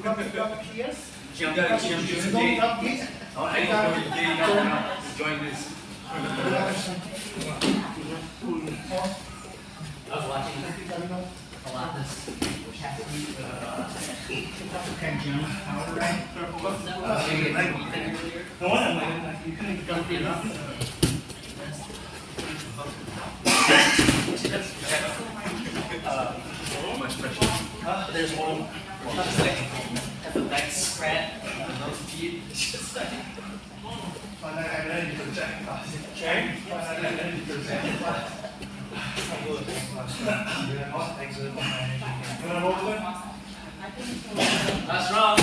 Drop here. Jump, Don't jump, drop this. Oh, I know, now. Join this. I was watching a lot this. Okay, Jim. All right. No one, I'm like, you couldn't jump in, huh? Much pressure. There's one. Just like the back scratch, those feet. Just like. I'm ready for the second class. I'm ready for the second class. That's wrong.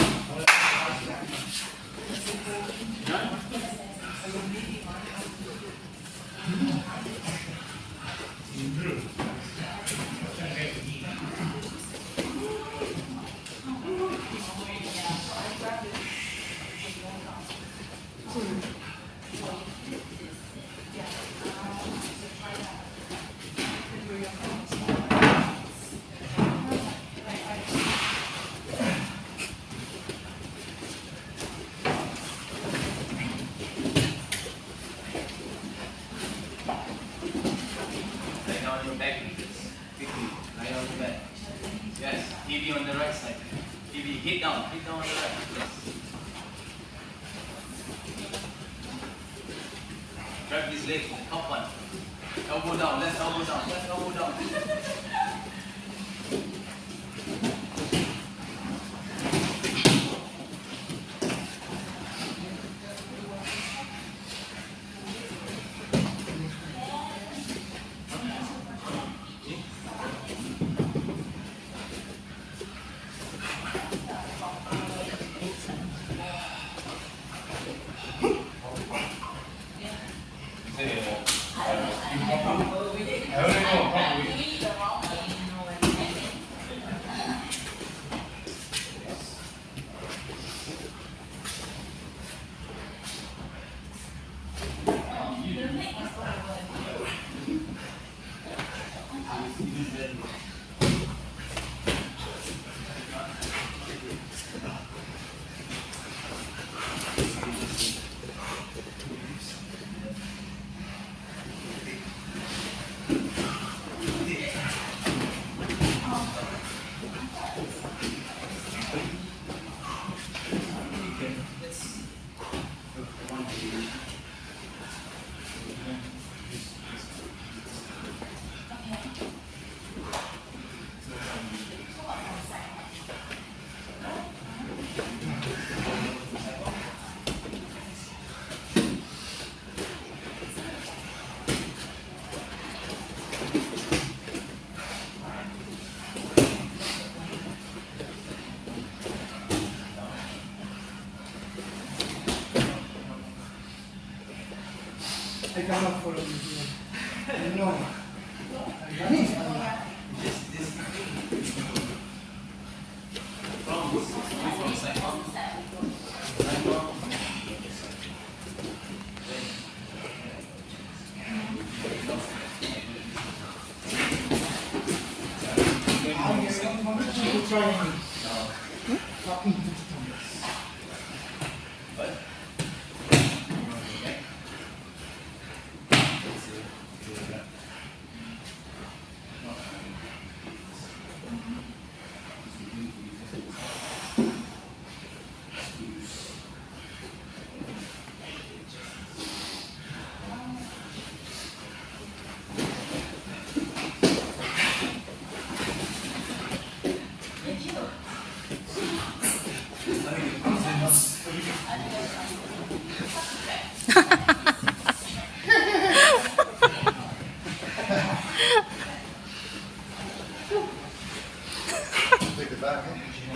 On your back, quickly, lie on the back. Yes, TV on the right side. TV, hit down on the right. Yes. Grab his leg, top one. Elbow down, left elbow down, left elbow down. I cannot follow you. No.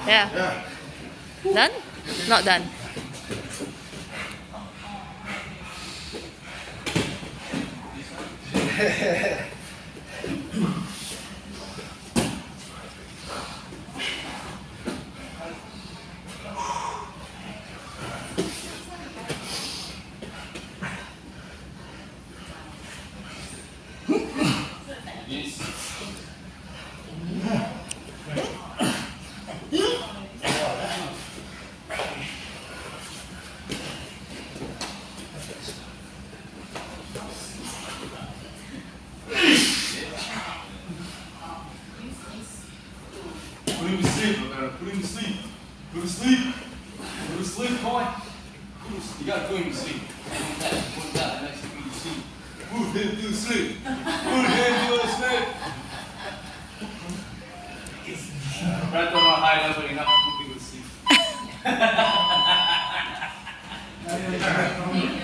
Yeah. Done? Not done. put him to sleep. Go to sleep. Go to sleep, come on. You gotta put him to sleep. Put that next to you sleep. Put him to sleep. Put him to sleep. Roberto not high level enough to put people to sleep.